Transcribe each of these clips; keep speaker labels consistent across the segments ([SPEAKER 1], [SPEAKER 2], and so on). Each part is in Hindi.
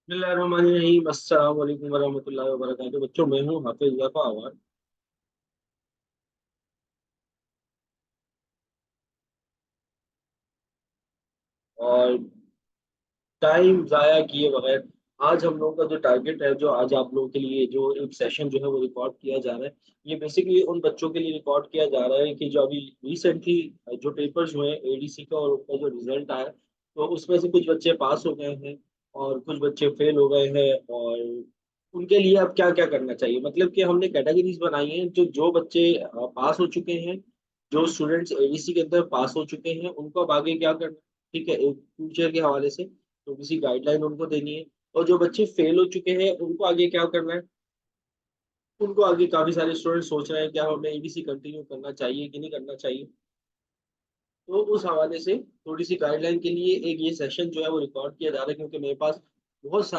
[SPEAKER 1] बिस्मिल्लाहिर्रहमानिर्रहीम। अस्सलाम वालेकुम वरहमतुल्लाहि वबरकातुहू। बच्चों, मैं हूँ हाफिज ज़फ़ा आवाज़। और टाइम ज़ाया किए बगैर आज हम लोगों का जो टारगेट है, जो आज आप लोगों के लिए जो एक सेशन जो है वो रिकॉर्ड किया जा रहा है, ये बेसिकली उन बच्चों के लिए रिकॉर्ड किया जा रहा है कि जो अभी रिसेंटली जो पेपर्स हुए हैं एडीसी का और उनका जो रिजल्ट आया, तो उसमें से कुछ बच्चे पास हो गए हैं और कुछ बच्चे फेल हो गए हैं। और उनके लिए अब क्या क्या करना चाहिए, मतलब कि हमने कैटेगरीज बनाई हैं। जो जो बच्चे पास हो चुके हैं, जो स्टूडेंट्स एडीसी के अंदर पास हो चुके हैं, उनको अब आगे क्या करना है, ठीक है, एक फ्यूचर के हवाले से तो किसी गाइडलाइन उनको देनी है। और जो बच्चे फेल हो चुके हैं उनको आगे क्या करना है, उनको आगे काफी सारे स्टूडेंट सोच रहे हैं क्या हमें एबीसी कंटिन्यू करना चाहिए कि नहीं करना चाहिए। तो उस हवाले से थोड़ी सी गाइडलाइन के लिए एक ये सेशन जो है वो रिकॉर्ड किया जा रहा है, क्योंकि मेरे पास बहुत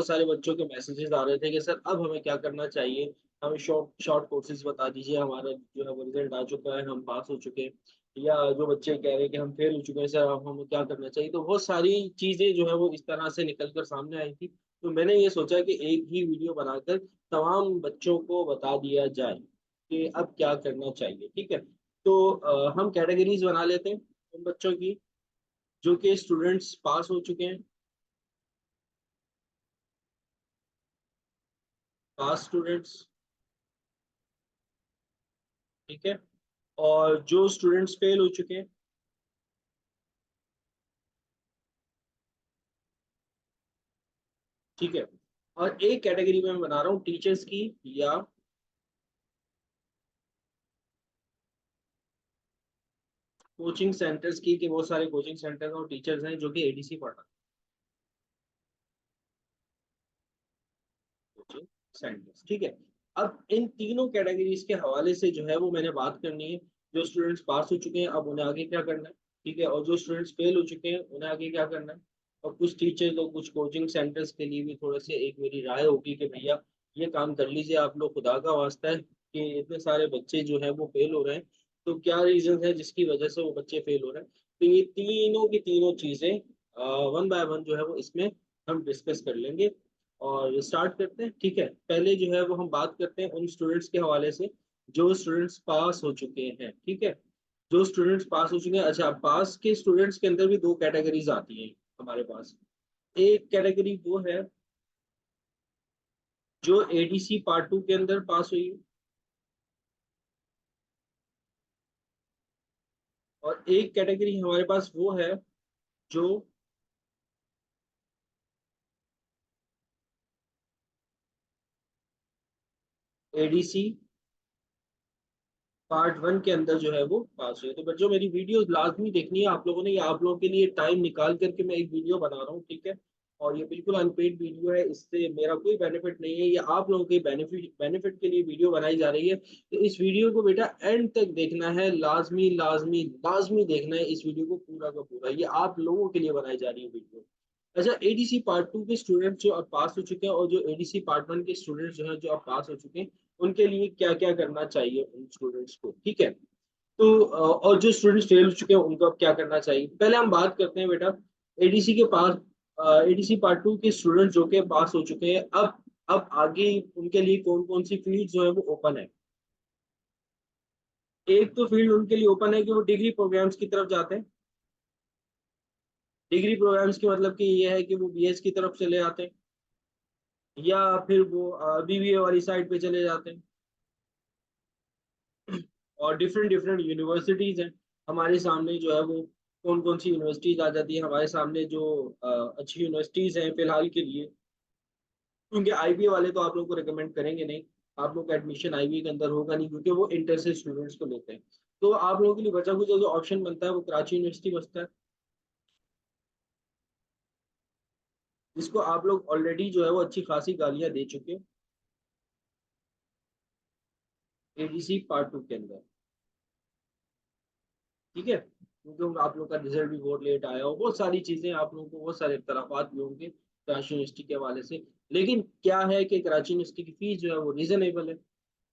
[SPEAKER 1] सारे बच्चों के मैसेजेस आ रहे थे कि सर अब हमें क्या करना चाहिए, हमें शॉर्ट शॉर्ट कोर्सेज बता दीजिए, हमारा जो है वो रिजल्ट आ चुका है, हम पास हो चुके हैं। या जो बच्चे कह रहे हैं कि हम फेल हो चुके हैं, सर अब हमें क्या करना चाहिए। तो बहुत सारी चीजें जो है वो इस तरह से निकल कर सामने आई थी। तो मैंने ये सोचा कि एक ही वीडियो बनाकर तमाम बच्चों को बता दिया जाए कि अब क्या करना चाहिए, ठीक है। तो हम कैटेगरीज बना लेते हैं उन बच्चों की जो कि स्टूडेंट्स पास हो चुके हैं, पास स्टूडेंट्स, ठीक है। और जो स्टूडेंट्स फेल हो चुके हैं, ठीक है। और एक कैटेगरी में मैं बना रहा हूँ टीचर्स की, या कोचिंग सेंटर्स की, कि बहुत सारे कोचिंग सेंटर और टीचर्स हैं जो कि एडीसी पढ़ रहे हैं, कोचिंग सेंटर्स, ठीक है। अब इन तीनों कैटेगरीज के हवाले से जो है वो मैंने बात करनी है। जो स्टूडेंट्स पास हो चुके हैं अब उन्हें आगे क्या करना है, ठीक है। और जो स्टूडेंट्स फेल हो चुके हैं उन्हें आगे क्या करना है। और कुछ टीचर्स और कुछ कोचिंग सेंटर्स के लिए भी थोड़े से एक मेरी राय होगी कि भैया ये काम कर लीजिए आप लोग, खुदा का वास्ता है कि इतने सारे बच्चे जो है वो फेल हो रहे हैं, तो क्या रीजन है जिसकी वजह से वो बच्चे फेल हो रहे हैं। तो ये तीनों की तीनों चीजें वन बाय वन जो है वो इसमें हम डिस्कस कर लेंगे। और स्टार्ट करते हैं, ठीक है। पहले जो है वो हम बात करते हैं उन स्टूडेंट्स के हवाले से जो स्टूडेंट्स पास हो चुके हैं, ठीक है। जो स्टूडेंट्स पास हो चुके हैं, अच्छा, पास के स्टूडेंट्स के अंदर भी दो कैटेगरीज आती हैं हमारे पास। एक कैटेगरी वो है जो एडीसी पार्ट टू के अंदर पास हुई है, और एक कैटेगरी हमारे पास वो है जो एडीसी पार्ट वन के अंदर जो है वो पास हुए। तो बच्चों, मेरी वीडियो लाजमी देखनी है आप लोगों ने, ये आप लोगों के लिए टाइम निकाल करके मैं एक वीडियो बना रहा हूँ, ठीक है। और ये बिल्कुल अनपेड वीडियो है, इससे मेरा कोई बेनिफिट नहीं है, ये आप लोगों के बेनिफिट बेनिफिट के लिए वीडियो बनाई जा रही है। तो इस वीडियो को बेटा एंड तक देखना है, लाजमी लाजमी लाजमी देखना है इस वीडियो को पूरा का पूरा, ये आप लोगों के लिए बनाई जा रही है वीडियो। अच्छा, एडीसी पार्ट टू के स्टूडेंट जो अब पास हो चुके हैं और जो एडीसी पार्ट वन के स्टूडेंट जो है जो अब पास हो चुके हैं, उनके लिए क्या क्या करना चाहिए उन स्टूडेंट्स को, ठीक है। तो और जो स्टूडेंट्स फेल हो चुके हैं उनको अब क्या करना चाहिए, पहले हम बात करते हैं बेटा एडीसी के पास, एडीसी पार्ट टू के स्टूडेंट जो के पास हो चुके हैं। अब आगे उनके लिए कौन कौन सी फील्ड जो है वो ओपन है। एक तो फील्ड उनके लिए ओपन है कि वो डिग्री प्रोग्राम्स की तरफ जाते हैं। डिग्री प्रोग्राम्स की मतलब कि ये है कि वो बीएस की तरफ चले जाते हैं, या फिर वो बीबीए वाली साइड पे चले जाते हैं। और डिफरेंट डिफरेंट यूनिवर्सिटीज हैं हमारे सामने जो है वो, कौन कौन सी यूनिवर्सिटीज आ जाती है हमारे सामने जो अच्छी यूनिवर्सिटीज हैं फिलहाल के लिए। क्योंकि आईबीए वाले तो आप लोग को रिकमेंड करेंगे नहीं, आप लोग का एडमिशन आईबीए के अंदर होगा नहीं, क्योंकि वो इंटर से स्टूडेंट्स को लेते हैं। तो आप लोगों के लिए बचा कुछ जो ऑप्शन बनता है वो कराची यूनिवर्सिटी बचता है, जिसको आप लोग ऑलरेडी जो है वो अच्छी खासी गालियां दे चुके हैं एडीसी पार्ट टू के अंदर, ठीक है। क्योंकि आप लोग का रिजल्ट भी बहुत लेट आया हो, बहुत सारी चीजें आप लोगों को, बहुत सारे इख्तलाफात भी होंगे कराची यूनिवर्सिटी के हवाले से। लेकिन क्या है कि कराची यूनिवर्सिटी की फीस जो है वो रीजनेबल है।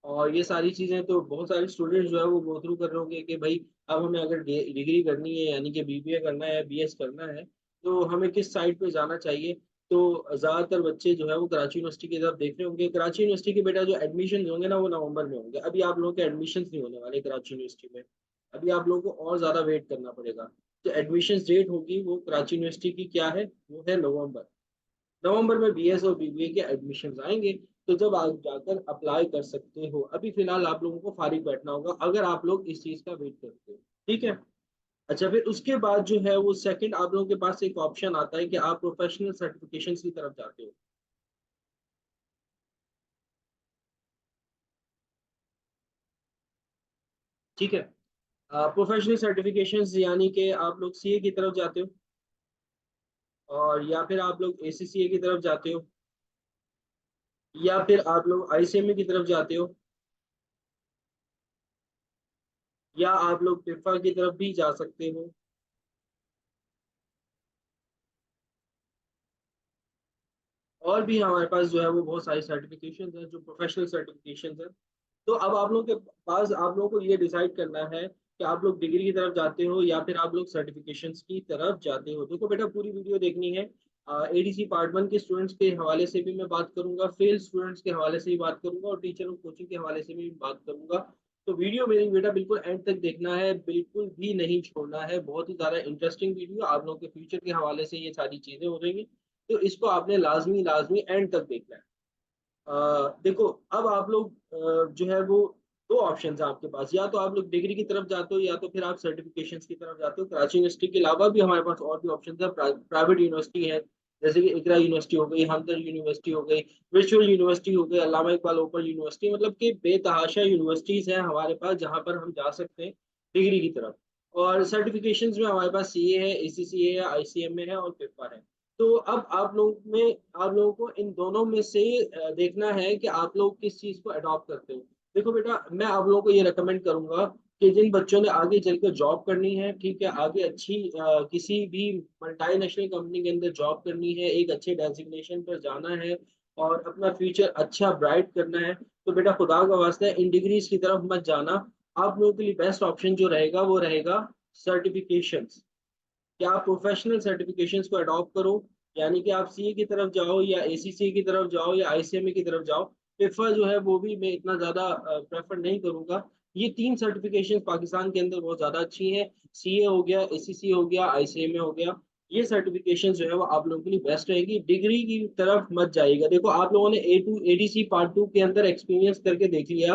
[SPEAKER 1] और ये सारी चीजें तो बहुत सारे स्टूडेंट जो है वो गो थ्रू कर रहे होंगे कि भाई अब हमें अगर डिग्री करनी है, यानी कि बीबीए करना है, बीएस करना है, तो हमें किस साइड पे जाना चाहिए। तो ज़्यादातर बच्चे जो है वो कराची यूनिवर्सिटी की तरफ देख रहे होंगे। कराची यूनिवर्सिटी के बेटा जो एडमिशन होंगे ना वो नवंबर में होंगे। अभी आप लोगों के एडमिशन्स नहीं होने वाले कराची यूनिवर्सिटी में। अभी आप लोगों को और ज़्यादा वेट करना पड़ेगा। जो एडमिशन्स डेट होगी वो कराची यूनिवर्सिटी की क्या है? वो है नवंबर। नवंबर में बीएस और बीबीए के एडमिशन्स आएँगे, तो जब आप जाकर अप्लाई कर सकते हो। अभी फ़िलहाल आप लोगों को फ़ारिग बैठना होगा अगर आप लोग इस चीज़ का वेट करते हो। ठीक है? अच्छा, फिर उसके बाद जो है वो सेकंड आप लोगों के पास एक ऑप्शन आता है कि आप प्रोफेशनल सर्टिफिकेशंस की तरफ जाते हो। ठीक है? प्रोफेशनल सर्टिफिकेशंस यानी कि आप लोग सीए की तरफ जाते हो और या फिर आप लोग एसीसीए की तरफ जाते हो या फिर आप लोग आईसीएमए की तरफ जाते हो या आप लोग पिफा की तरफ भी जा सकते हो। और भी हमारे पास जो है वो बहुत सारी सर्टिफिकेशंस हैं जो प्रोफेशनल सर्टिफिकेशंस हैं। तो अब आप लोगों के पास आप लोगों को ये डिसाइड करना है कि आप लोग डिग्री की तरफ जाते हो या फिर आप लोग सर्टिफिकेशंस की तरफ जाते हो। देखो बेटा पूरी वीडियो देखनी है। एडीसी पार्ट 1 के स्टूडेंट्स के हवाले से भी मैं बात करूंगा, फेल स्टूडेंट्स के हवाले से भी बात करूंगा और टीचर और कोचिंग के हवाले से भी बात करूंगा। तो वीडियो मेरी बेटा बिल्कुल एंड तक देखना है, बिल्कुल भी नहीं छोड़ना है। बहुत ही ज़्यादा इंटरेस्टिंग वीडियो, आप लोगों के फ्यूचर के हवाले से ये सारी चीज़ें हो रही हैं। तो इसको आपने लाज़मी लाज़मी एंड तक देखना है। देखो अब आप लोग जो है वो 2 ऑप्शंस हैं आपके पास, या तो आप लोग डिग्री की तरफ जाते हो या तो फिर आप सर्टिफिकेशंस की तरफ जाते हो। कराची यूनिवर्सिटी के अलावा भी हमारे पास और भी ऑप्शंस हैं। प्राइवेट यूनिवर्सिटी है, जैसे कि इकरा यूनिवर्सिटी हो गई, हमदर्द यूनिवर्सिटी हो गई, वर्चुअल यूनिवर्सिटी हो गई, अल्लामा इकबाल ओपन यूनिवर्सिटी, मतलब कि बेतहाशा यूनिवर्सिटीज़ हैं हमारे पास जहाँ पर हम जा सकते हैं डिग्री की तरफ। और सर्टिफिकेशंस में हमारे पास सीए है, एसीसीए है, आईसीएमए है और पेपर है। तो अब आप लोगों को इन दोनों में से देखना है कि आप लोग किस चीज़ को अडॉप्ट करते हो। देखो बेटा, मैं आप लोगों को ये रिकमेंड करूँगा कि जिन बच्चों ने आगे चलकर जॉब करनी है, ठीक है, आगे अच्छी किसी भी मल्टीनेशनल कंपनी के अंदर जॉब करनी है, एक अच्छे डेज़िग्नेशन पर जाना है और अपना फ्यूचर अच्छा ब्राइट करना है, तो बेटा खुदा का वास्ता है इन डिग्रीज़ की तरफ मत जाना। आप लोगों के लिए बेस्ट ऑप्शन जो रहेगा वो रहेगा सर्टिफ़िकेशंस। कि आप प्रोफेशनल सर्टिफिकेशंस को अडॉप्ट करो, यानी कि आप सीए की तरफ जाओ या एसीसीए की तरफ जाओ या आईसीएमए की तरफ जाओ। पिफा जो है वो भी मैं इतना ज़्यादा प्रेफर नहीं करूँगा। ये 3 सर्टिफिकेशंस पाकिस्तान के अंदर बहुत ज़्यादा अच्छी हैं। सीए हो गया, एसीसी हो गया, आईसीएमए हो गया। ये सर्टिफिकेशंस जो है वो आप लोगों के लिए बेस्ट रहेगी। डिग्री की तरफ मत जाइएगा। देखो आप लोगों ने ए2 एडीसी पार्ट 2 के अंदर एक्सपीरियंस करके देख लिया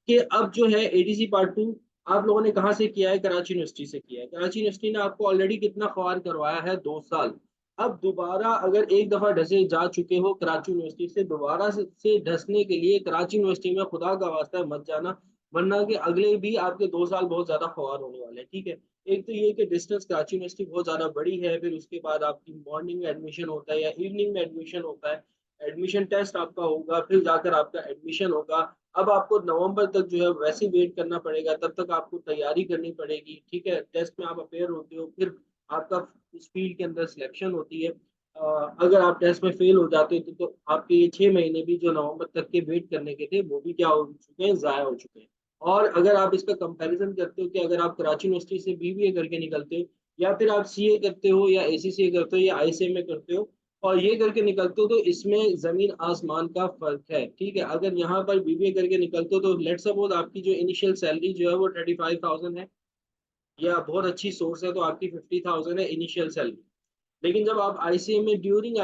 [SPEAKER 1] कि अब जो है एडीसी पार्ट 2 आप लोगों ने कहाँ से किया है? कराची यूनिवर्सिटी से किया है। कराची यूनिवर्सिटी ने आपको ऑलरेडी कितना ख्वार करवाया है? 2 साल। अब दोबारा अगर एक दफ़ा ढसे जा चुके हो कराची यूनिवर्सिटी से, दोबारा से ढसने के लिए कराची यूनिवर्सिटी में खुदा का वास्ता है मत जाना, वरना के अगले भी आपके 2 साल बहुत ज़्यादा ख्वार होने वाले हैं, ठीक है? एक तो ये कि डिस्टेंस कराची यूनिवर्सिटी बहुत ज़्यादा बड़ी है, फिर उसके बाद आपकी मॉर्निंग में एडमिशन होता है या इवनिंग में एडमिशन होता है। एडमिशन टेस्ट आपका होगा, फिर जाकर आपका एडमिशन होगा। अब आपको नवंबर तक जो है वैसे ही वेट करना पड़ेगा, तब तक आपको तैयारी करनी पड़ेगी, ठीक है? टेस्ट में आप अपेयर होते हो, फिर आपका उस फील्ड के अंदर सिलेक्शन होती है। अगर आप टेस्ट में फेल हो जाते हो तो आपके ये 6 महीने भी जो नवंबर तक के वेट करने के थे, वो भी क्या हो चुके हैं? ज़ाया हो चुके हैं। और अगर आप इसका कंपैरिज़न करते हो कि अगर आप कराची यूनिवर्सिटी से बीबीए करके निकलते हो या फिर आप सीए करते हो या एसीसीए करते हो या आईसीएमए करते हो और ये करके निकलते हो, तो इसमें ज़मीन आसमान का फ़र्क है, ठीक है? अगर यहाँ पर बीबीए करके निकलते हो तो लेट्स सपोज़ आपकी जो इनिशियल सैलरी जो है वो 35,000 है या बहुत अच्छी सोर्स है तो आपकी 50,000 है इनिशियल सैलरी। लेकिन जब आप ICMA during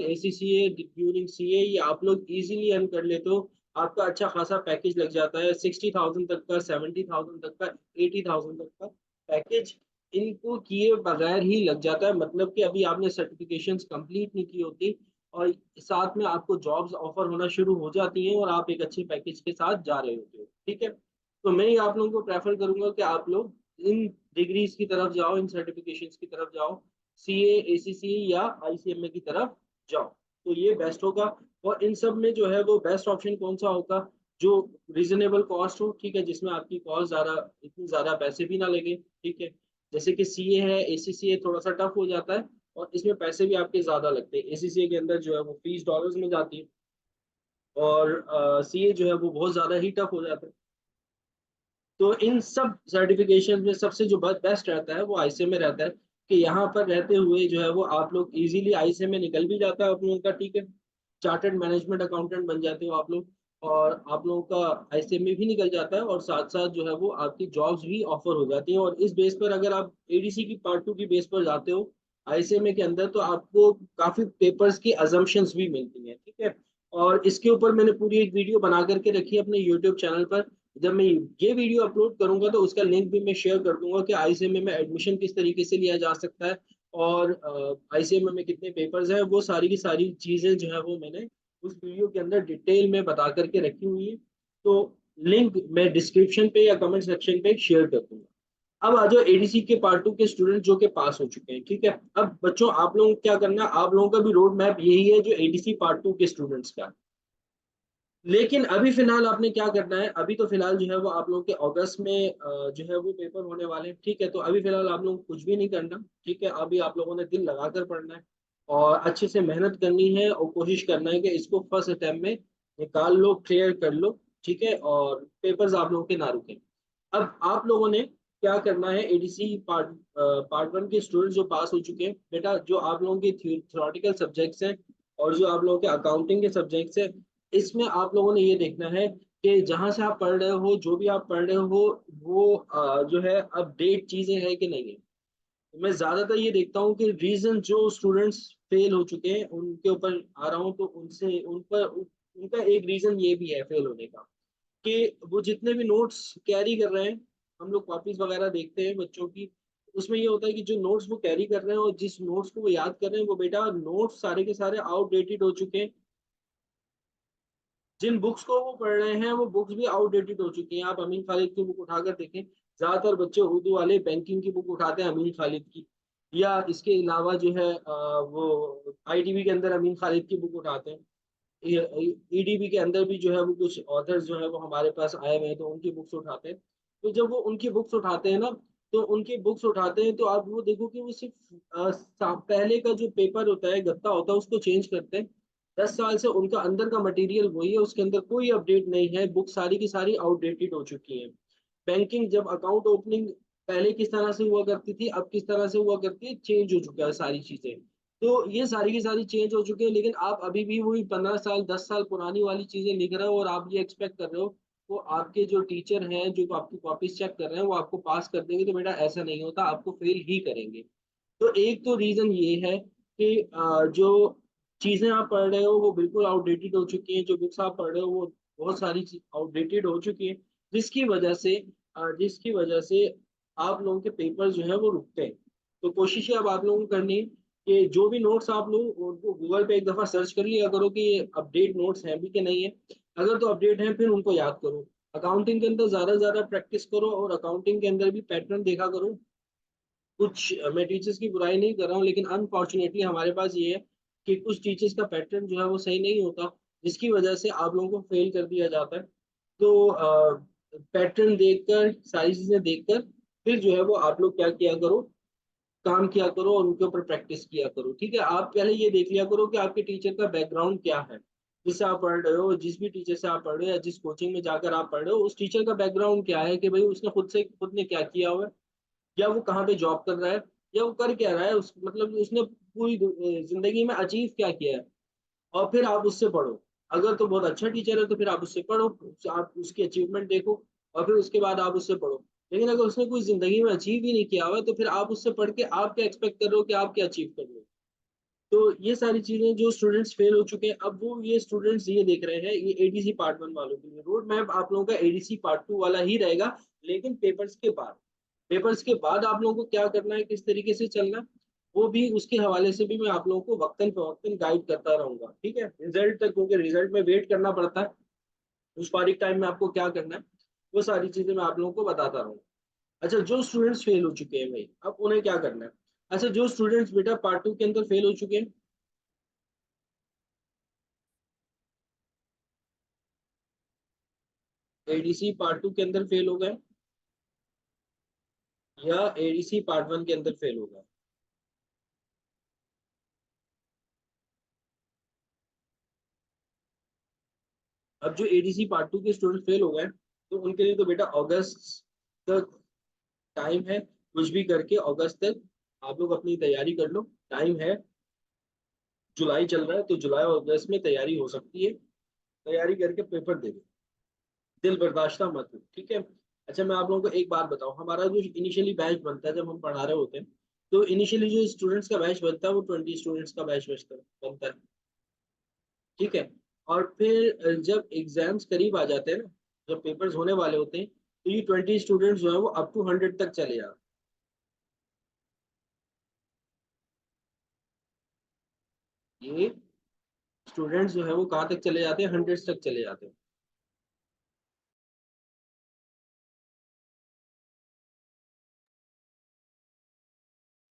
[SPEAKER 1] ACCA during CA ये आप लोग इजीली अर्न कर लेते हो। आपका अच्छा खासा पैकेज लग जाता है 60,000 तक का, 70,000 तक का, 80,000 तक का पैकेज इनको किए बगैर ही लग जाता है। मतलब कि अभी आपने सर्टिफिकेशंस कंप्लीट नहीं की होती और साथ में आपको जॉब्स ऑफर होना शुरू हो जाती हैं और आप एक अच्छे पैकेज के साथ जा रहे होते हो, ठीक है? तो मैं ये आप लोगों को प्रेफर करूंगा कि आप लोग इन डिग्रीज की तरफ जाओ, इन सर्टिफिकेशंस की तरफ जाओ, सीए, एसीसी या आईसीएमए की तरफ जाओ, तो ये बेस्ट होगा। और इन सब में जो है वो बेस्ट ऑप्शन कौन सा होगा? जो रीजनेबल कॉस्ट हो, ठीक है, जिसमें आपकी कॉस्ट ज़्यादा इतनी ज़्यादा पैसे भी ना लगे, ठीक है? जैसे कि सीए है, एसीसी है, थोड़ा सा टफ हो जाता है और इसमें पैसे भी आपके ज़्यादा लगते हैं। एसीसीए के अंदर जो है वो फीस डॉलर्स में जाती है और सीए जो है वो बहुत ज़्यादा ही टफ हो जाता है। तो इन सब सर्टिफिकेशन में सबसे जो बेस्ट रहता है वो आईसीएमए रहता है। कि यहाँ पर रहते हुए जो है वो आप लोग इजीली आईसीए में निकल भी जाता है आप लोगों का, ठीक है, चार्टर्ड मैनेजमेंट अकाउंटेंट बन जाते हो आप लोग, और आप लोगों का आईसीए में भी निकल जाता है, और साथ साथ जो है वो आपकी जॉब्स भी ऑफर हो जाती हैं। और इस बेस पर अगर आप एडीसी की पार्ट टू की बेस पर जाते हो आईसीएमए के अंदर, तो आपको काफी पेपर्स की अजम्पशंस भी मिलती हैं, ठीक है। और इसके ऊपर मैंने पूरी एक वीडियो बना करके रखी है अपने यूट्यूब चैनल पर। जब मैं ये वीडियो अपलोड करूंगा तो उसका लिंक भी मैं शेयर कर दूंगा कि आईसीएमए में एडमिशन किस तरीके से लिया जा सकता है, और आईसीएमए में कितने पेपर्स हैं, वो सारी की सारी चीजें जो है वो मैंने उस वीडियो के अंदर डिटेल में बता करके रखी हुई है। तो लिंक मैं डिस्क्रिप्शन पे या कमेंट सेक्शन पे शेयर कर दूंगा। अब आ जाओ एडीसी के पार्ट टू के स्टूडेंट जो के पास हो चुके हैं, ठीक है। अब बच्चों आप लोगों को क्या करना है, आप लोगों का भी रोड मैप यही है जो एडीसी पार्ट टू के स्टूडेंट्स का। लेकिन अभी फिलहाल आपने क्या करना है, अभी तो फिलहाल जो है वो आप लोगों के अगस्त में जो है वो पेपर होने वाले हैं, ठीक है। तो अभी फिलहाल आप लोग कुछ भी नहीं करना, ठीक है। अभी आप लोगों ने दिल लगाकर पढ़ना है और अच्छे से मेहनत करनी है, और कोशिश करना है कि इसको फर्स्ट अटेम्प्ट में निकाल लो, क्लियर कर लो, ठीक है। और पेपर्स आप लोगों के ना रुके। अब आप लोगों ने क्या करना है, एडीसी पार्ट वन के स्टूडेंट जो पास हो चुके हैं बेटा, जो आप लोगों के थ्योरेटिकल सब्जेक्ट्स हैं और जो आप लोगों के अकाउंटिंग के सब्जेक्ट्स हैं, इसमें आप लोगों ने ये देखना है कि जहां से आप पढ़ रहे हो, जो भी आप पढ़ रहे हो, वो जो है अपडेट चीजें हैं कि नहीं है। तो मैं ज्यादातर ये देखता हूँ कि रीजन जो स्टूडेंट्स फेल हो चुके हैं उनके ऊपर आ रहा हूँ, तो उनसे उन पर उनका एक रीजन ये भी है फेल होने का, कि वो जितने भी नोट्स कैरी कर रहे हैं, हम लोग कॉपीज वगैरह देखते हैं बच्चों की, उसमें ये होता है कि जो नोट्स वो कैरी कर रहे हैं और जिस नोट्स को वो याद कर रहे हैं, वो बेटा नोट्स सारे के सारे आउटडेटेड हो चुके हैं। जिन बुक्स को वो पढ़ रहे हैं वो बुक्स भी आउटडेटेड हो चुकी हैं। आप अमीन खालिद की बुक उठाकर देखें, ज्यादातर बच्चे उर्दू वाले बैंकिंग की बुक उठाते हैं अमीन खालिद की, या इसके अलावा जो है वो आईडीबी के अंदर अमीन खालिद की बुक उठाते हैं। ईडीबी के अंदर भी जो है वो कुछ ऑथर्स जो है वो हमारे पास आए हुए हैं, तो उनकी बुक्स उठाते हैं। तो जब वो उनकी बुक्स उठाते हैं ना, तो उनकी बुक्स उठाते हैं तो आप वो देखो कि वो सिर्फ पहले का जो पेपर होता है, गत्ता होता है, उसको चेंज करते हैं। 10 साल से उनका अंदर का मटेरियल वही है, उसके अंदर कोई अपडेट नहीं है, बुक सारी की सारी आउटडेटेड हो चुकी है। बैंकिंग जब अकाउंट ओपनिंग पहले किस तरह से हुआ करती थी, अब किस तरह से हुआ करती है, चेंज हो चुका है सारी चीजें। तो ये सारी की सारी चेंज हो चुकी है, लेकिन आप अभी भी वही 15 साल 10 साल पुरानी वाली चीजें लिख रहे हो, और आप ये एक्सपेक्ट कर रहे हो वो आपके जो टीचर हैं जो आपकी कॉपीज चेक कर रहे हैं वो आपको पास कर देंगे। तो बेटा ऐसा नहीं होता, आपको फेल ही करेंगे। तो एक तो रीजन ये है कि जो चीजें आप पढ़ रहे हो वो बिल्कुल आउटडेटेड हो चुकी हैं, जो बुक्स आप पढ़ रहे हो वो बहुत सारी आउटडेटेड हो चुकी है, जिसकी वजह से आप लोगों के पेपर जो है वो रुकते हैं। तो कोशिश है अब आप लोगों को करनी है कि जो भी नोट्स आप लोग उनको गूगल पे एक दफा सर्च कर लिया करो कि ये अपडेट नोट्स हैं भी कि नहीं है। अगर तो अपडेट हैं फिर उनको याद करो। अकाउंटिंग के अंदर ज्यादा से ज्यादा प्रैक्टिस करो, और अकाउंटिंग के अंदर भी पैटर्न देखा करो। कुछ मैं टीचर्स की बुराई नहीं कर रहा हूँ, लेकिन अनफॉर्चुनेटली हमारे पास ये है कि कुछ टीचर्स का पैटर्न जो है वो सही नहीं होता, जिसकी वजह से आप लोगों को फेल कर दिया जाता है। तो पैटर्न देखकर, सारी चीजें देखकर फिर जो है वो आप लोग क्या किया करो, काम किया करो और उनके ऊपर प्रैक्टिस किया करो, ठीक है। आप पहले ये देख लिया करो कि आपके टीचर का बैकग्राउंड क्या है, जिससे आप पढ़ रहे हो, जिस भी टीचर से आप पढ़ रहे हो या जिस कोचिंग में जाकर आप पढ़ रहे हो, उस टीचर का बैकग्राउंड क्या है, कि भाई उसने खुद ने क्या किया हुआ है, या वो कहाँ पे जॉब कर रहा है, या वो कर क्या रहा है, उस मतलब उसने पूरी जिंदगी में अचीव क्या किया है, और फिर आप उससे पढ़ो। अगर तो बहुत अच्छा टीचर है तो फिर आप उससे पढ़ो, आप उसकी अचीवमेंट देखो, और फिर उसके बाद आप उससे पढ़ो। लेकिन अगर उसने कोई जिंदगी में अचीव ही नहीं किया हुआ है, तो फिर आप उससे पढ़ के आप क्या एक्सपेक्ट कर रहे हो कि आप क्या अचीव कर लो। तो ये सारी चीजें जो स्टूडेंट्स फेल हो चुके हैं, अब वो ये स्टूडेंट्स ये देख रहे हैं, ये एडीसी पार्ट वन वालों के लिए रोड मैप आप लोगों का एडीसी पार्ट टू वाला ही रहेगा, लेकिन पेपर्स के बाद आप लोगों को क्या करना है, किस तरीके से चलना है, वो भी उसके हवाले से भी मैं आप लोगों को वक्तन फवक्तन गाइड करता रहूंगा, ठीक है। रिजल्ट तक, क्योंकि रिजल्ट में वेट करना पड़ता है, उस पारिक टाइम में आपको क्या करना है वो सारी चीजें मैं आप लोगों को बताता रहूंगा। अच्छा, जो स्टूडेंट्स फेल हो चुके हैं भाई, अब उन्हें क्या करना है। अच्छा, जो स्टूडेंट्स बेटा पार्ट टू के अंदर फेल हो चुके हैं, एडीसी पार्ट टू के अंदर फेल हो गए, या एडीसी पार्ट वन के अंदर फेल हो गए। अब जो एडीसी पार्ट टू के स्टूडेंट फेल हो गए, तो उनके लिए तो बेटा अगस्त तक टाइम है, कुछ भी करके अगस्त तक आप लोग अपनी तैयारी कर लो, टाइम है, जुलाई चल रहा है तो जुलाई और अगस्त में तैयारी हो सकती है। तैयारी करके पेपर दे दो, दिल बर्दाश्त मत हो, ठीक है। अच्छा मैं आप लोगों को एक बात बताऊं, हमारा जो इनिशियली बैच बनता है जब हम पढ़ा रहे होते हैं, तो इनिशियली जो स्टूडेंट्स का बैच बनता है वो 20 स्टूडेंट्स का बैच बनता है, ठीक है। और फिर जब एग्जाम्स करीब आ जाते हैं ना, जब पेपर्स होने वाले होते हैं, तो ये 20 स्टूडेंट्स जो है वो अप टू 100 तक चले जाते हैं। ये स्टूडेंट्स जो है वो कहाँ तक चले जाते हैं, 100 तक चले जाते हैं।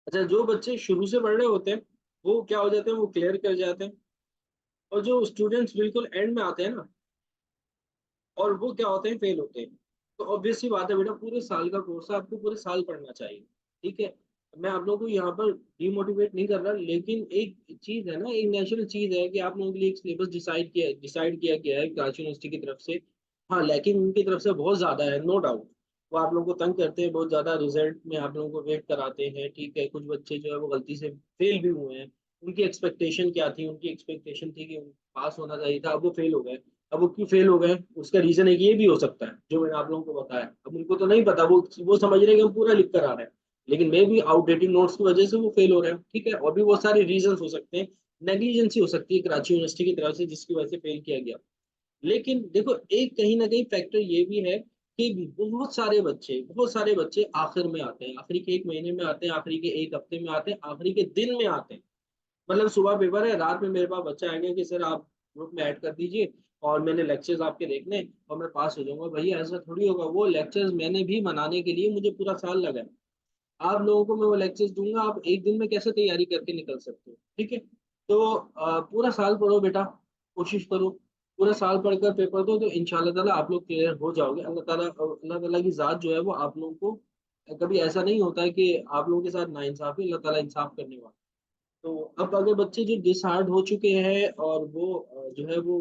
[SPEAKER 1] अच्छा जो बच्चे शुरू से पढ़ रहे होते हैं वो क्या हो जाते हैं, वो क्लियर कर जाते हैं। और जो स्टूडेंट्स बिल्कुल एंड में आते हैं ना, और वो क्या होते हैं, फेल होते हैं। तो ऑब्वियस सी बात है बेटा, पूरे साल का कोर्स है, आपको पूरे साल पढ़ना चाहिए, ठीक है। मैं आप लोगों को यहाँ पर डिमोटिवेट नहीं कर रहा, लेकिन एक चीज है ना, एक नेचुरल चीज है कि आप लोगों के लिए एक सिलेबस डिसाइड किया गया है कराची यूनिवर्सिटी की तरफ से। हाँ लैकिंग उनकी तरफ से बहुत ज्यादा है, नो डाउट। वो आप लोगों को तंग करते हैं बहुत ज्यादा, रिजल्ट में आप लोगों को वेट कराते हैं, ठीक है। कुछ बच्चे जो है वो गलती से फेल भी हुए हैं। उनकी एक्सपेक्टेशन क्या थी, उनकी एक्सपेक्टेशन थी कि पास होना चाहिए था, अब वो फेल हो गए। अब वो क्यों फेल हो गए, उसका रीजन एक ये भी हो सकता है जो मैंने आप लोगों को बताया। अब उनको तो नहीं पता, वो समझ रहे हैं कि हम पूरा लिख कर आ रहे हैं, लेकिन मे भी आउटडेटेड नोट्स की वजह से वो फेल हो रहे हैं, ठीक है। और भी बहुत सारे रीजन हो सकते हैं, नेग्लिजेंसी हो सकती है कराची यूनिवर्सिटी की तरफ से जिसकी वजह से फेल किया गया। लेकिन देखो एक कहीं ना कहीं फैक्टर ये भी है कि बहुत सारे बच्चे आखिर में आते हैं, आखिरी के एक महीने में आते हैं, आखिरी के एक हफ्ते में आते हैं, आखिरी के दिन में आते हैं। मतलब सुबह पेपर है, रात में मेरे पास बच्चा आ गया कि सर आप ग्रुप में ऐड कर दीजिए और मैंने लेक्चर्स आपके देखने और मैं पास हो जाऊंगा। भैया ऐसा थोड़ी होगा, वो लेक्चर्स मैंने भी बनाने के लिए मुझे पूरा साल लगा है। आप लोगों को मैं वो लेक्चर्स दूंगा, आप एक दिन में कैसे तैयारी करके निकल सकते हो, ठीक है। तो पूरा साल पढ़ो बेटा, कोशिश करो, पूरा साल पढ़कर पेपर दो, तो इंशाल्लाह ताला आप लोग क्लियर हो जाओगे। अल्लाह ताला की जात जो है वो आप लोगों को कभी ऐसा नहीं होता है कि आप लोगों के साथ नाइंसाफी, अल्लाह ताला इंसाफ करने वाला। तो अब अगर बच्चे जो डिसहार्ड हो चुके हैं और वो जो है वो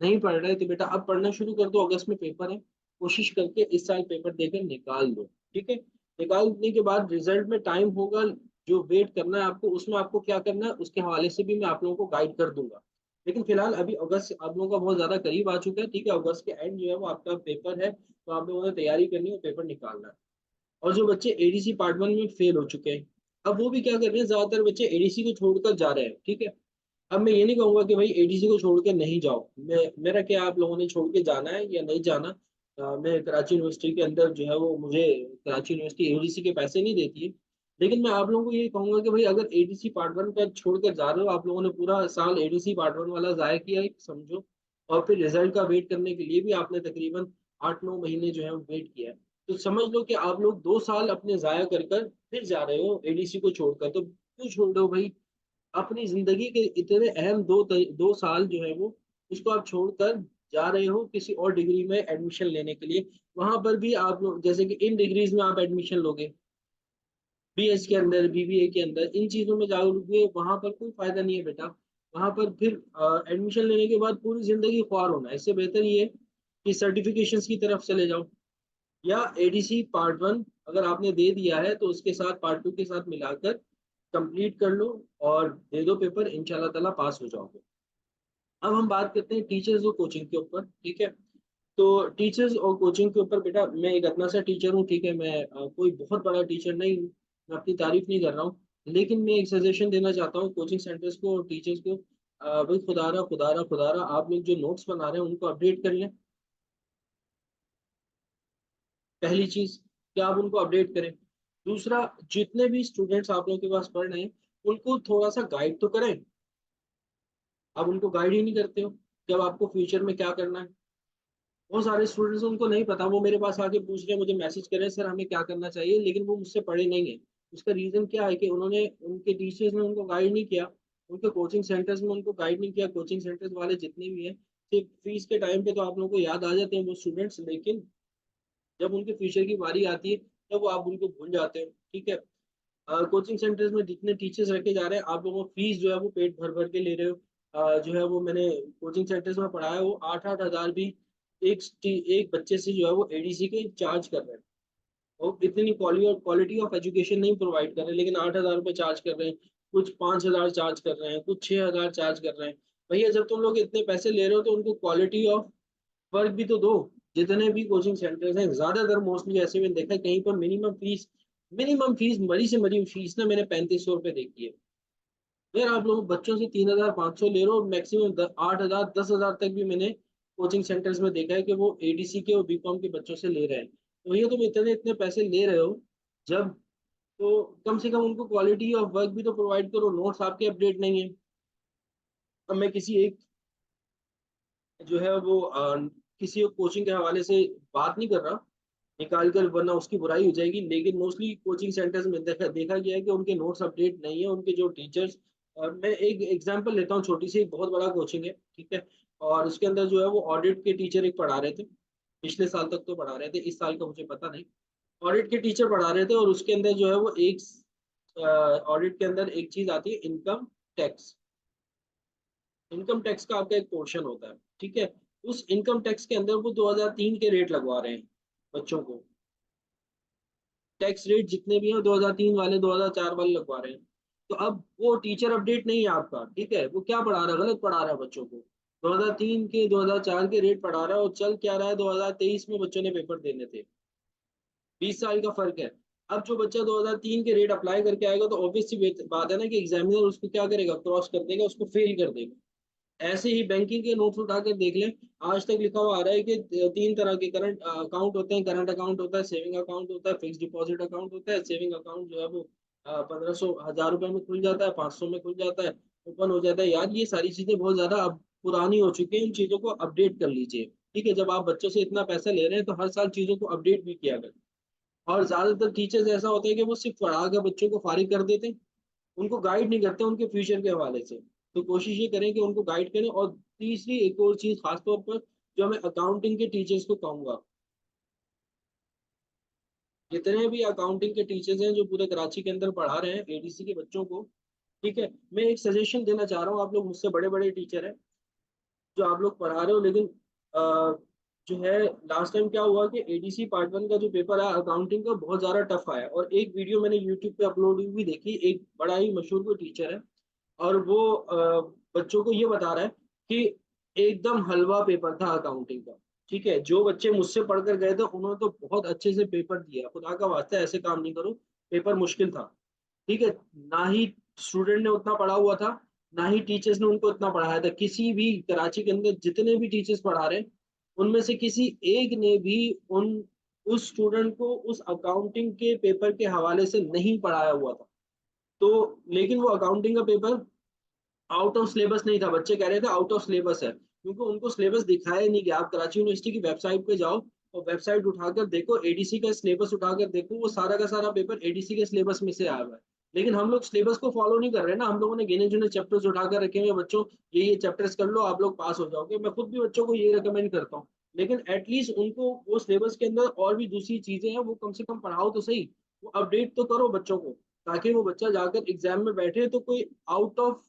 [SPEAKER 1] नहीं पढ़ रहे, तो बेटा अब पढ़ना शुरू कर दो, अगस्त में पेपर है, कोशिश करके इस साल पेपर देकर निकाल दो, ठीक है। निकालने के बाद रिजल्ट में टाइम होगा, जो वेट करना है आपको, उसमें आपको क्या करना है उसके हवाले से भी मैं आप लोगों को गाइड कर दूंगा। लेकिन फिलहाल अभी अगस्त आप लोगों का बहुत ज्यादा करीब आ चुका है, ठीक है। अगस्त के एंड जो है वो आपका पेपर है, तो आप लोगों ने तैयारी करनी है, पेपर निकालना है। और जो बच्चे एडीसी पार्ट वन में फेल हो चुके हैं, अब वो भी क्या कर रहे हैं, ज्यादातर बच्चे एडीसी को छोड़कर जा रहे हैं, ठीक है। अब मैं ये नहीं कहूंगा कि भाई एडीसी को छोड़ के नहीं जाओ, मेरा क्या आप लोगों ने छोड़ के जाना है या नहीं जाना। मैं कराची यूनिवर्सिटी के अंदर जो है वो मुझे कराची यूनिवर्सिटी एडीसी के पैसे नहीं देती है। लेकिन मैं आप लोगों को ये कहूंगा कि भाई अगर एडीसी पार्ट वन का छोड़ कर जा रहे हो, आप लोगों ने पूरा साल एडीसी पार्ट वन वाला जाया किया है समझो। और फिर रिजल्ट का वेट करने के लिए भी आपने तकरीबन 8-9 महीने जो है वेट किया है। तो समझ लो कि आप लोग 2 साल अपने जाया कर फिर जा रहे हो एडीसी को छोड़कर, तो क्यों छोड़ रहे हो भाई। अपनी जिंदगी के इतने अहम 2 साल जो है वो, उसको आप छोड़कर जा रहे हो किसी और डिग्री में एडमिशन लेने के लिए। वहां पर भी आप लोग जैसे कि इन डिग्रीज में आप एडमिशन लोगे, बीएस के अंदर, बीबीए के अंदर, इन चीजों में जाओगे, वहां पर कोई फायदा नहीं है बेटा। वहां पर फिर एडमिशन लेने के बाद पूरी जिंदगी ख्वार होना है। इससे बेहतर ये है कि सर्टिफिकेशंस की तरफ चले जाओ, या एडीसी पार्ट वन अगर आपने दे दिया है तो उसके साथ पार्ट टू के साथ मिलाकर कंप्लीट कर लो और दे दो पेपर, इंशाल्लाह ताला पास हो जाओगे। अब हम बात करते हैं टीचर्स और कोचिंग के ऊपर, ठीक है। तो टीचर्स और कोचिंग के ऊपर बेटा, मैं एक अपना सा टीचर हूँ, ठीक है। मैं कोई बहुत बड़ा टीचर नहीं हूँ, मैं अपनी तारीफ नहीं कर रहा हूँ, लेकिन मैं एक सजेशन देना चाहता हूँ कोचिंग सेंटर्स को और टीचर्स को। भाई खुदारा खुदारा खुदारा आप लोग जो नोट्स बना रहे हैं उनको अपडेट कर लें। पहली चीज कि आप उनको अपडेट करें। दूसरा, जितने भी स्टूडेंट्स आप लोगों के पास पढ़ रहे हैं उनको थोड़ा सा गाइड तो करें। आप उनको गाइड ही नहीं करते हो कि अब आपको फ्यूचर में क्या करना है। बहुत सारे स्टूडेंट्स उनको नहीं पता, वो मेरे पास आके पूछ रहे हैं, मुझे मैसेज कर रहे हैं सर हमें क्या करना चाहिए, लेकिन वो मुझसे पढ़े नहीं है। उसका रीजन क्या है कि उन्होंने, उनके टीचर्स ने उनको गाइड नहीं किया, उनके कोचिंग सेंटर्स में उनको गाइड नहीं किया। कोचिंग सेंटर्स वाले जितने भी हैं, सिर्फ फीस के टाइम पे तो आप लोगों को याद आ जाते हैं वो स्टूडेंट्स, लेकिन जब उनके फ्यूचर की बारी आती है तब वो आप उनको भूल जाते हैं, ठीक है। कोचिंग सेंटर्स में जितने टीचर्स रखे जा रहे हैं, आप लोगों को फीस जो है वो पेट भर भर के ले रहे हो। जो है वो मैंने कोचिंग सेंटर्स में पढ़ाया, वो 8-8 हज़ार भी एक एक बच्चे से जो है वो एडीसी के चार्ज कर रहे हैं। और इतनी क्वालिटी ऑफ एजुकेशन नहीं प्रोवाइड कर रहे, लेकिन 8,000 रुपये चार्ज कर रहे हैं, कुछ 5,000 चार्ज कर रहे हैं, कुछ 6,000 चार्ज कर रहे हैं। भैया जब तुम लोग इतने पैसे ले रहे हो तो उनको क्वालिटी ऑफ वर्क भी तो दो। जितने भी कोचिंग सेंटर्स हैं ज्यादातर मोस्टली ऐसे मैंने देखा है, कहीं पर मिनिमम फीस मरी से मरी फीस ना मैंने 3500 रुपये देखी है। यार आप लोग बच्चों से 3,500 ले रहे हो, मैक्सिमम 8,000 10,000 तक भी मैंने कोचिंग सेंटर्स में देखा है कि वो एडीसी के और बीकॉम के बच्चों से ले रहे हैं। तो भैया तुम इतने इतने पैसे ले रहे हो जब, तो कम से कम उनको क्वालिटी ऑफ वर्क भी तो प्रोवाइड करो। नोट्स आपके अपडेट नहीं है। अब मैं किसी एक जो है वो किसी कोचिंग के हवाले से बात नहीं कर रहा निकाल कर, वरना उसकी बुराई हो जाएगी, लेकिन मोस्टली कोचिंग सेंटर्स में देखा गया है कि उनके नोट्स अपडेट नहीं है, उनके जो टीचर्स। और मैं एक एग्जांपल लेता हूँ छोटी सी, एक बहुत बड़ा कोचिंग है, ठीक है, और उसके अंदर जो है वो ऑडिट के टीचर एक पढ़ा रहे थे। पिछले साल तक तो पढ़ा रहे थे, इस साल का मुझे पता नहीं। ऑडिट के टीचर पढ़ा रहे थे और उसके अंदर जो है वो एक ऑडिट के अंदर एक चीज आती है, इनकम टैक्स। इनकम टैक्स का आपका एक पोर्शन होता है, ठीक है। उस इनकम टैक्स के अंदर वो 2003 के रेट लगवा रहे हैं बच्चों को। टैक्स रेट जितने भी हैं 2003 वाले 2004 वाले लगवा रहे हैं। तो अब वो टीचर अपडेट नहीं है आपका, ठीक है, वो क्या पढ़ा रहा है, गलत पढ़ा रहा है बच्चों को। 2003 के 2004 के रेट पढ़ा रहा है और चल क्या रहा है, 2023 में बच्चों ने पेपर देने थे। 20 साल का फर्क है। अब जो बच्चा 2003 के रेट अप्लाई करके आएगा तो ऑब्वियस सी बात है ना कि एग्जामिनर उसको क्या करेगा, क्रॉस कर देगा, उसको फेल कर देगा। ऐसे ही बैंकिंग के नोट्स उठाकर देख लें, आज तक लिखा हुआ आ रहा है कि 3 तरह के करंट अकाउंट होते हैं। करंट अकाउंट होता है, सेविंग अकाउंट होता है, फिक्स डिपॉजिट अकाउंट होता है। सेविंग अकाउंट जो है वो 1,500 1,000 रुपए में खुल जाता है, 500 में खुल जाता है, ओपन हो जाता है। यार ये सारी चीजें बहुत ज्यादा अब पुरानी हो चुकी हैं, इन चीजों को अपडेट कर लीजिए। ठीक है, जब आप बच्चों से इतना पैसा ले रहे हैं तो हर साल चीजों को अपडेट भी किया करें। और ज्यादातर टीचर्स ऐसा होता है कि वो सिर्फ पढ़ा के बच्चों को फारिग कर देते हैं, उनको गाइड नहीं करते उनके फ्यूचर के हवाले से। तो कोशिश ये करें कि उनको गाइड करें। और तीसरी एक और चीज खासतौर पर जो मैं अकाउंटिंग के टीचर्स को कहूंगा, जितने भी अकाउंटिंग के टीचर्स हैं जो पूरे कराची के अंदर पढ़ा रहे हैं एडीसी के बच्चों को, ठीक है, मैं एक सजेशन देना चाह रहा हूँ। आप लोग मुझसे बड़े बड़े टीचर हैं जो आप लोग पढ़ा रहे हो, लेकिन जो है लास्ट टाइम क्या हुआ कि एडीसी पार्ट 1 का जो पेपर है अकाउंटिंग का बहुत ज्यादा टफ आया। और एक वीडियो मैंने यूट्यूब पे अपलोड भी देखी, एक बड़ा ही मशहूर कोई टीचर है और वो बच्चों को ये बता रहा है कि एकदम हलवा पेपर था अकाउंटिंग का। ठीक है, जो बच्चे मुझसे पढ़कर गए थे उन्होंने तो बहुत अच्छे से पेपर दिया, खुदा का वास्ता ऐसे काम नहीं करो। पेपर मुश्किल था, ठीक है। ना ही स्टूडेंट ने उतना पढ़ा हुआ था, ना ही टीचर्स ने उनको इतना पढ़ाया था। किसी भी कराची के अंदर जितने भी टीचर्स पढ़ा रहे हैं उनमें से किसी एक ने भी उन उस स्टूडेंट को उस अकाउंटिंग के पेपर के हवाले से नहीं पढ़ाया हुआ था। तो लेकिन वो अकाउंटिंग का पेपर आउट ऑफ सिलेबस नहीं था, बच्चे कह रहे थे आउट ऑफ सिलेबस है, क्योंकि उनको सिलेबस दिखाया नहीं गया। आप कराची यूनिवर्सिटी की वेबसाइट पे जाओ और वेबसाइट उठाकर देखो, एडीसी का सिलेबस उठाकर देखो, वो सारा का सारा पेपर एडीसी के सिलेबस में से आया हुआ है। लेकिन हम लोग सिलेबस को फॉलो नहीं कर रहे ना, हम लोगों ने गिने चुने चैप्टर्स उठाकर रखे हुए, बच्चों ये चैप्टर्स कर लो आप लोग पास हो जाओगे। मैं खुद भी बच्चों को ये रिकमेंड करता हूँ, लेकिन एटलीस्ट उनको वो सिलेबस के अंदर और भी दूसरी चीजें हैं वो कम से कम पढ़ाओ तो सही। वो अपडेट तो करो बच्चों को, ताकि वो बच्चा जाकर एग्जाम में बैठे तो कोई आउट ऑफ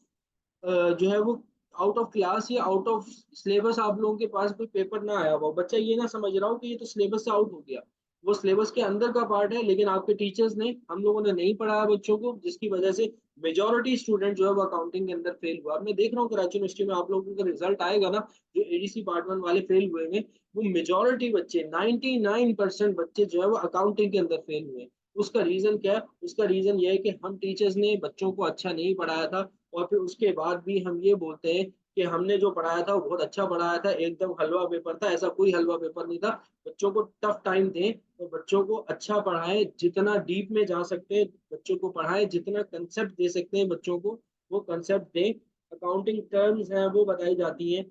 [SPEAKER 1] जो है वो आउट ऑफ क्लास या आउट ऑफ सिलेबस आप लोगों के पास कोई पेपर ना आया हुआ, बच्चा ये ना समझ रहा हो कि ये तो सिलेबस से आउट हो गया। वो सिलेबस के अंदर का पार्ट है, लेकिन आपके टीचर्स ने हम लोगों ने नहीं पढ़ाया बच्चों को, जिसकी वजह से मेजोरिटी स्टूडेंट जो है वो अकाउंटिंग के अंदर फेल हुआ। मैं देख रहा हूँ कराची यूनिवर्सिटी में आप लोगों का रिजल्ट आएगा ना, जो एडीसी पार्ट 1 वाले फेल हुए हैं, वो मेजोरिटी बच्चे 99% बच्चे जो है वो अकाउंटिंग के अंदर फेल हुए हैं। उसका रीजन क्या है? उसका रीजन ये है कि हम टीचर्स ने बच्चों को अच्छा नहीं पढ़ाया था, और फिर उसके बाद भी हम ये बोलते हैं कि हमने जो पढ़ाया था वो बहुत अच्छा पढ़ाया था, एकदम हलवा पेपर था। ऐसा कोई हलवा पेपर नहीं था। बच्चों को टफ टाइम दें तो बच्चों को अच्छा पढ़ाएं, जितना डीप में जा सकते हैं बच्चों को पढ़ाएं, जितना कंसेप्ट दे सकते हैं बच्चों को वो कंसेप्ट दें। अकाउंटिंग टर्म्स हैं वो बताई जाती हैं।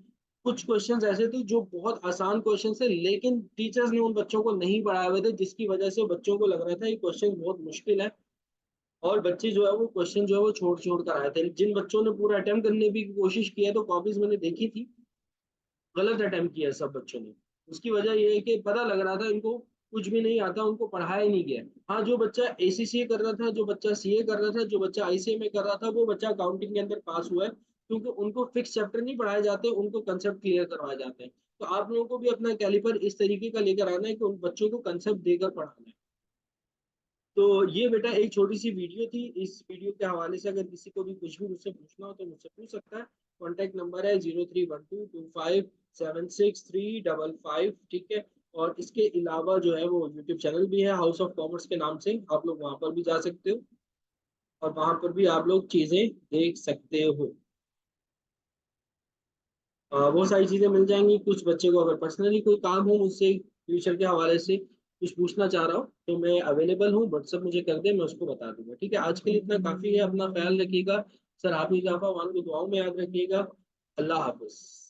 [SPEAKER 1] कुछ क्वेश्चंस ऐसे थे जो बहुत आसान क्वेश्चन थे, लेकिन टीचर्स ने उन बच्चों को नहीं पढ़ाए हुए थे, जिसकी वजह से बच्चों को लग रहा था ये क्वेश्चन बहुत मुश्किल है। और बच्चे जो है वो क्वेश्चन जो है वो छोड़ छोड़ कर आए थे। जिन बच्चों ने पूरा अटेम्प्ट करने की कोशिश की है, तो कॉपीज मैंने देखी थी, गलत अटेम्प्ट किया है सब बच्चों ने। उसकी वजह ये है कि पता लग रहा था इनको कुछ भी नहीं आता, उनको पढ़ाया ही नहीं गया। हाँ, जो बच्चा एसीसीए कर रहा था, जो बच्चा सीए कर रहा था, जो बच्चा आईसीए में कर रहा था, वो बच्चा अकाउंटिंग के अंदर पास हुआ है, क्योंकि उनको फिक्स चैप्टर नहीं पढ़ाए जाते, उनको कंसेप्ट क्लियर करवाए जाते हैं। तो आप लोगों को भी अपना कैलिपर इस तरीके का लेकर आना है कि उन बच्चों को कंसेप्ट देकर पढ़ाना है। तो ये बेटा एक छोटी सी वीडियो थी। इस वीडियो के हवाले से अगर किसी को भी कुछ भी मुझसे पूछना हो तो मुझसे पूछ सकता है। कॉन्टैक्ट नंबर है 031225763555, ठीक है। और इसके अलावा जो है वो यूट्यूब चैनल भी है हाउस ऑफ कॉमर्स के नाम से, आप लोग वहां पर भी जा सकते हो और वहां पर भी आप लोग चीजें देख सकते हो। वो सारी चीजें मिल जाएंगी। कुछ बच्चे को अगर पर्सनली कोई काम हो मुझसे फ्यूचर के हवाले से कुछ पूछना चाह रहा हो तो मैं अवेलेबल हूँ, व्हाट्सअप मुझे कर दे, मैं उसको बता दूंगा। ठीक है, आज के लिए इतना काफी है। अपना ख्याल रखिएगा। सर आप ही जाफा वान को दुआओं में याद रखिएगा। अल्लाह हाफिज।